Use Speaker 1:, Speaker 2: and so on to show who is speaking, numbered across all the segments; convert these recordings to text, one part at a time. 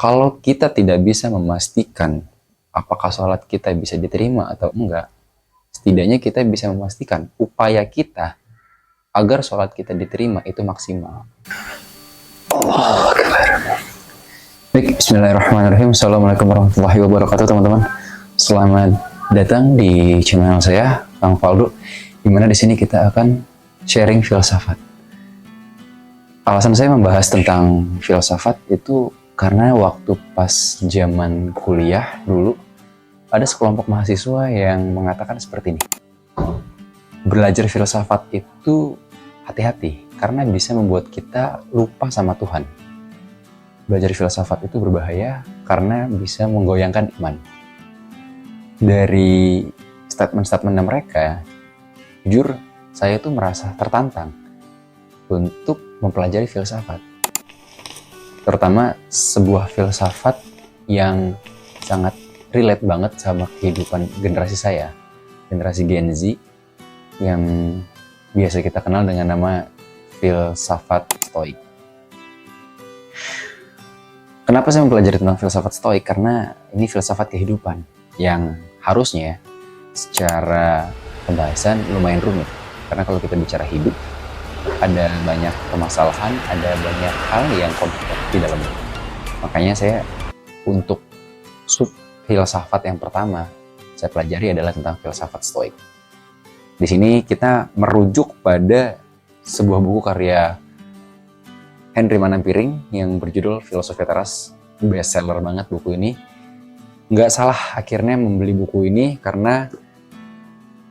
Speaker 1: Kalau kita tidak bisa memastikan apakah sholat kita bisa diterima atau enggak, setidaknya kita bisa memastikan upaya kita agar sholat kita diterima itu maksimal. Baik, bismillahirrahmanirrahim. Assalamualaikum warahmatullahi wabarakatuh, teman-teman. Selamat datang di channel saya, Kang Faldo, dimana di sini kita akan sharing filsafat. Alasan saya membahas tentang filsafat itu karena waktu pas zaman kuliah dulu, ada sekelompok mahasiswa yang mengatakan seperti ini. Belajar filsafat itu hati-hati, karena bisa membuat kita lupa sama Tuhan. Belajar filsafat itu berbahaya karena bisa menggoyangkan iman. Dari statement-statement mereka, jujur saya tuh merasa tertantang untuk mempelajari filsafat. Terutama sebuah filsafat yang sangat relate banget sama kehidupan generasi saya, generasi Gen Z, yang biasa kita kenal dengan nama filsafat Stoik. Kenapa saya mempelajari tentang filsafat Stoik? Karena ini filsafat kehidupan yang harusnya secara pembahasan lumayan rumit. Karena kalau kita bicara hidup, ada banyak permasalahan, ada banyak hal yang kompleks di dalamnya. Makanya saya untuk sub filsafat yang pertama saya pelajari adalah tentang filsafat Stoik. Di sini kita merujuk pada sebuah buku karya Henry Manampiring yang berjudul Filosofi Teras. Bestseller banget buku ini. Nggak salah akhirnya membeli buku ini karena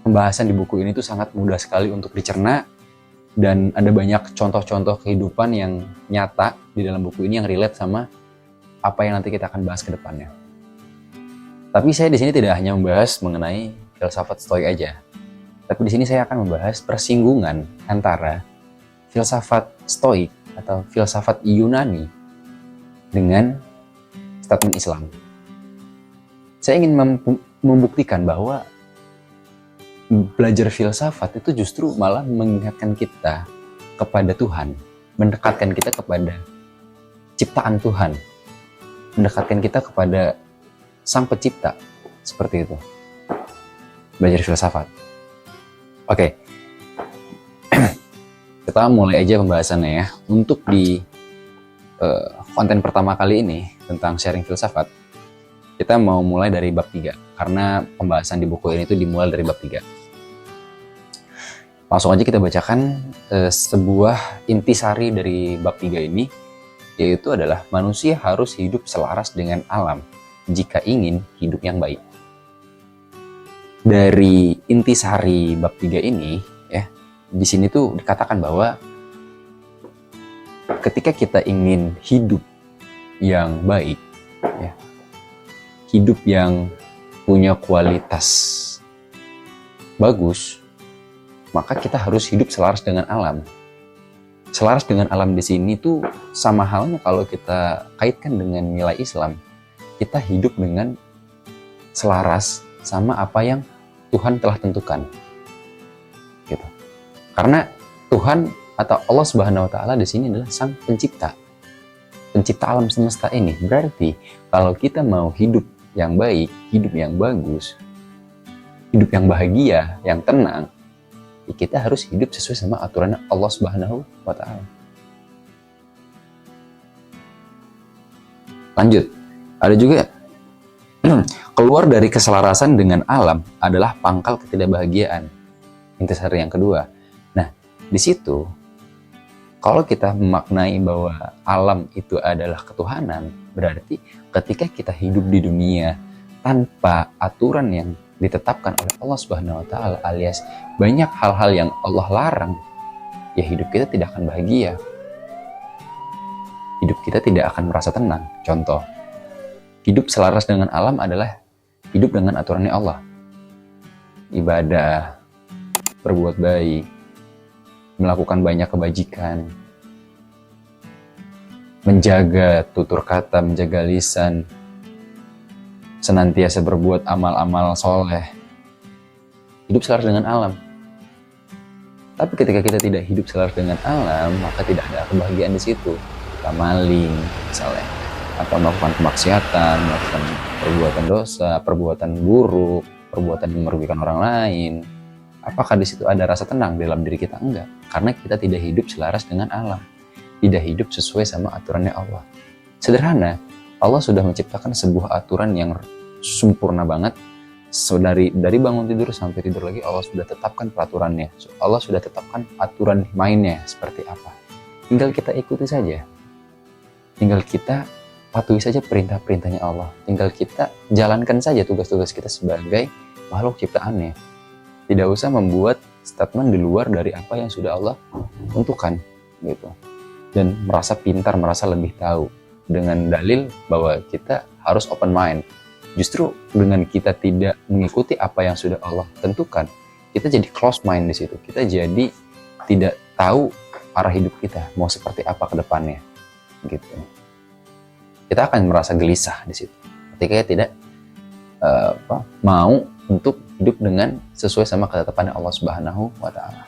Speaker 1: pembahasan di buku ini tuh sangat mudah sekali untuk dicerna, dan ada banyak contoh-contoh kehidupan yang nyata di dalam buku ini yang relate sama apa yang nanti kita akan bahas ke depannya. Tapi saya di sini tidak hanya membahas mengenai filsafat Stoik aja. Tapi di sini saya akan membahas persinggungan antara filsafat Stoik atau filsafat Yunani dengan statement Islam. Saya ingin membuktikan bahwa belajar filsafat itu justru malah mengingatkan kita kepada Tuhan, mendekatkan kita kepada ciptaan Tuhan, mendekatkan kita kepada Sang Pencipta, seperti itu. Belajar filsafat. Oke. Kita mulai aja pembahasannya ya. Untuk di konten pertama kali ini tentang sharing filsafat, kita mau mulai dari bab 3 karena pembahasan di buku ini tuh dimulai dari bab 3. Langsung aja kita bacakan sebuah intisari dari bab 3 ini, yaitu adalah manusia harus hidup selaras dengan alam jika ingin hidup yang baik. Dari intisari bab 3 ini ya, di sini tuh dikatakan bahwa ketika kita ingin hidup yang baik ya, hidup yang punya kualitas bagus, maka kita harus hidup selaras dengan alam. Selaras dengan alam di sini tuh sama halnya kalau kita kaitkan dengan nilai Islam. Kita hidup dengan selaras sama apa yang Tuhan telah tentukan. Gitu. Karena Tuhan atau Allah Subhanahu wa taala di sini adalah Sang Pencipta. Pencipta alam semesta ini. Berarti kalau kita mau hidup yang baik, hidup yang bagus, hidup yang bahagia, yang tenang, ya kita harus hidup sesuai sama aturan Allah Subhanahu wa taala. Lanjut. Ada juga keluar dari keselarasan dengan alam adalah pangkal ketidakbahagiaan. Intisari yang kedua. Nah, di situ kalau kita memaknai bahwa alam itu adalah ketuhanan, berarti ketika kita hidup di dunia tanpa aturan yang ditetapkan oleh Allah Subhanahu wa taala, alias banyak hal-hal yang Allah larang, ya hidup kita tidak akan bahagia. Hidup kita tidak akan merasa tenang. Contoh, hidup selaras dengan alam adalah hidup dengan aturannya Allah. Ibadah, berbuat baik, melakukan banyak kebajikan, menjaga tutur kata, menjaga lisan, senantiasa berbuat amal-amal soleh, hidup selaras dengan alam. Tapi ketika kita tidak hidup selaras dengan alam, maka tidak ada kebahagiaan di situ. Kita maling misalnya, atau melakukan kemaksiatan, melakukan perbuatan dosa, perbuatan buruk, perbuatan yang merugikan orang lain, apakah di situ ada rasa tenang dalam diri kita? Enggak, karena kita tidak hidup selaras dengan alam, tidak hidup sesuai sama aturannya Allah. Sederhana, Allah sudah menciptakan sebuah aturan yang sempurna banget. So, dari bangun tidur sampai tidur lagi, Allah sudah tetapkan peraturannya. Allah sudah tetapkan aturan mainnya seperti apa. Tinggal kita ikuti saja. Tinggal kita patuhi saja perintah-perintahnya Allah. Tinggal kita jalankan saja tugas-tugas kita sebagai makhluk ciptaannya. Tidak usah membuat statement di luar dari apa yang sudah Allah tentukan, gitu. Dan merasa pintar, merasa lebih tahu dengan dalil bahwa kita harus open mind. Justru dengan kita tidak mengikuti apa yang sudah Allah tentukan, kita jadi close mind di situ. Kita jadi tidak tahu arah hidup kita mau seperti apa ke depannya, gitu. Kita akan merasa gelisah di situ ketika tidak mau untuk hidup dengan sesuai sama ketetapan Allah Subhanahu wa Ta'ala.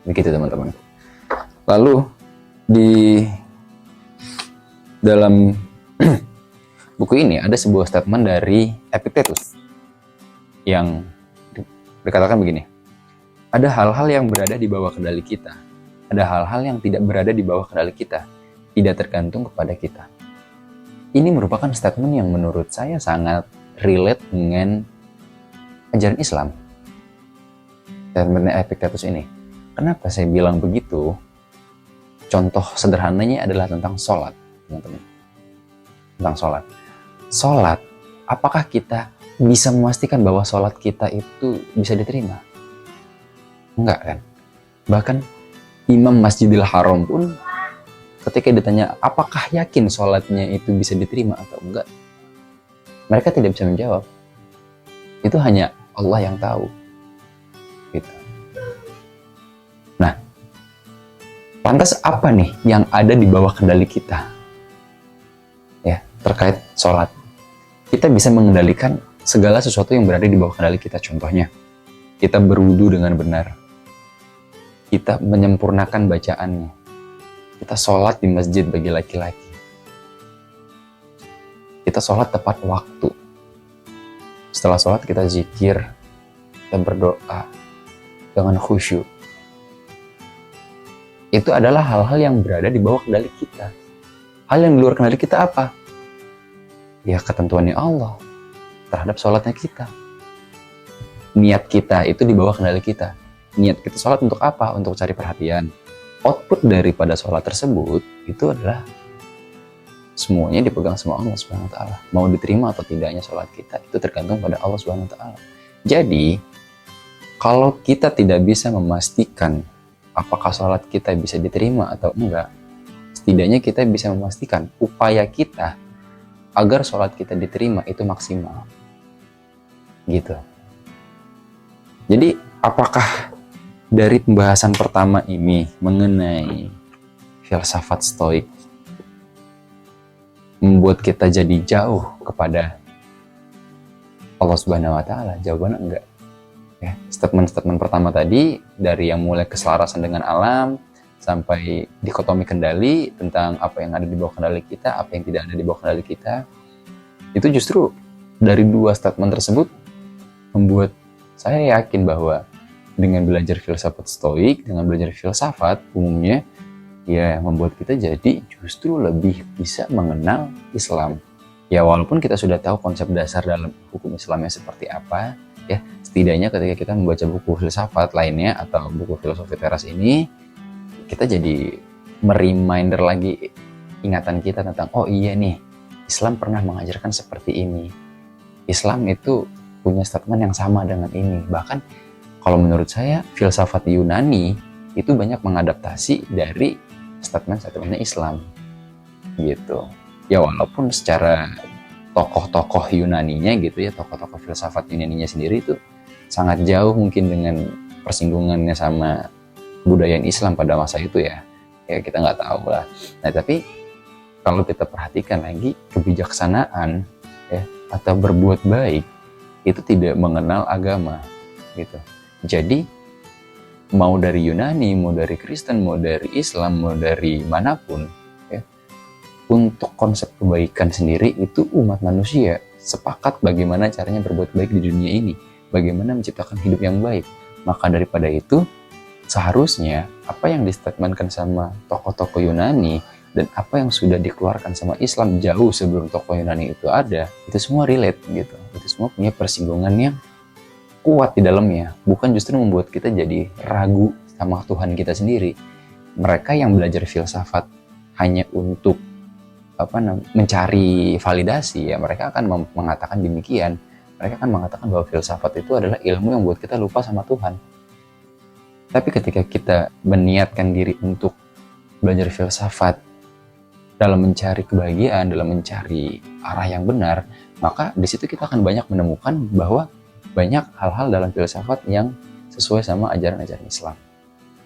Speaker 1: Begitu teman-teman. Lalu di dalam buku ini ada sebuah statement dari Epictetus yang berkatakan begini: ada hal-hal yang berada di bawah kendali kita, ada hal-hal yang tidak berada di bawah kendali kita, tidak tergantung kepada kita. Ini merupakan statement yang menurut saya sangat relate dengan ajaran Islam. Statementnya Epictetus ini. Kenapa saya bilang begitu? Contoh sederhananya adalah tentang sholat, teman-teman. Tentang sholat. Sholat, apakah kita bisa memastikan bahwa sholat kita itu bisa diterima? Enggak kan? Bahkan Imam Masjidil Haram pun ketika ditanya apakah yakin sholatnya itu bisa diterima atau enggak, mereka tidak bisa menjawab. Itu hanya Allah yang tahu, gitu. Nah, lantas apa nih yang ada di bawah kendali kita ya terkait sholat? Kita bisa mengendalikan segala sesuatu yang berada di bawah kendali kita. Contohnya, kita berwudu dengan benar, kita menyempurnakan bacaannya, kita sholat di masjid bagi laki-laki, kita sholat tepat waktu, setelah sholat kita zikir, kita berdoa dengan khusyuk. Itu adalah hal-hal yang berada di bawah kendali kita. Hal yang di luar kendali kita apa? Ya ketentuannya Allah terhadap sholatnya kita. Niat kita itu di bawah kendali kita. Niat kita sholat untuk apa? Untuk cari perhatian. Output daripada sholat tersebut itu adalah semuanya dipegang sama Allah Subhanahu wa Ta'ala. Mau diterima atau tidaknya sholat kita itu tergantung pada Allah Subhanahu wa Ta'ala. Jadi kalau kita tidak bisa memastikan apakah sholat kita bisa diterima atau enggak, setidaknya kita bisa memastikan upaya kita agar sholat kita diterima itu maksimal, gitu. Jadi apakah dari pembahasan pertama ini mengenai filsafat stoik membuat kita jadi jauh kepada Allah Subhanahu wa Ta'ala? Jawabannya enggak. Ya, statement-statement pertama tadi, dari yang mulai keselarasan dengan alam sampai dikotomi kendali tentang apa yang ada di bawah kendali kita, apa yang tidak ada di bawah kendali kita, itu justru dari dua statement tersebut membuat saya yakin bahwa dengan belajar filsafat stoik, dengan belajar filsafat umumnya, ya membuat kita jadi justru lebih bisa mengenal Islam. Ya walaupun kita sudah tahu konsep dasar dalam hukum Islamnya seperti apa, ya setidaknya ketika kita membaca buku filsafat lainnya atau buku filosofi teras ini, kita jadi mereminder lagi ingatan kita tentang, oh iya nih, Islam pernah mengajarkan seperti ini. Islam itu punya statement yang sama dengan ini. Bahkan kalau menurut saya filsafat Yunani itu banyak mengadaptasi dari statement-statementnya Islam, gitu. Ya walaupun secara tokoh-tokoh Yunaninya gitu ya, tokoh-tokoh filsafat Yunaninya sendiri itu sangat jauh mungkin dengan persinggungannya sama kebudayaan Islam pada masa itu ya kita nggak tahu lah. Nah tapi kalau kita perhatikan lagi, kebijaksanaan ya atau berbuat baik itu tidak mengenal agama, gitu. Jadi mau dari Yunani, mau dari Kristen, mau dari Islam, mau dari manapun ya, untuk konsep kebaikan sendiri itu umat manusia sepakat bagaimana caranya berbuat baik di dunia ini, bagaimana menciptakan hidup yang baik. Maka daripada itu, seharusnya apa yang distatementkan sama tokoh-tokoh Yunani dan apa yang sudah dikeluarkan sama Islam jauh sebelum tokoh Yunani itu ada, itu semua relate gitu. Itu semua punya persinggungan yang kuat di dalamnya, bukan justru membuat kita jadi ragu sama Tuhan kita sendiri. Mereka yang belajar filsafat hanya untuk mencari validasi, ya mereka akan mengatakan demikian. Mereka akan mengatakan bahwa filsafat itu adalah ilmu yang buat kita lupa sama Tuhan. Tapi ketika kita meniatkan diri untuk belajar filsafat dalam mencari kebahagiaan, dalam mencari arah yang benar, maka di situ kita akan banyak menemukan bahwa banyak hal-hal dalam filsafat yang sesuai sama ajaran-ajaran Islam.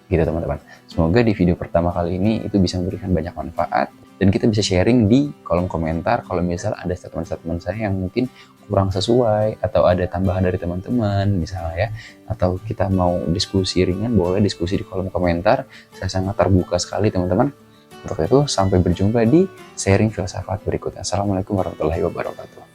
Speaker 1: Gitu teman-teman. Semoga di video pertama kali ini itu bisa memberikan banyak manfaat dan kita bisa sharing di kolom komentar kalau misal ada statement-statement saya yang mungkin kurang sesuai atau ada tambahan dari teman-teman misalnya ya, atau kita mau diskusi ringan, boleh diskusi di kolom komentar. Saya sangat terbuka sekali teman-teman. Untuk itu sampai berjumpa di sharing filsafat berikutnya. Assalamualaikum warahmatullahi wabarakatuh.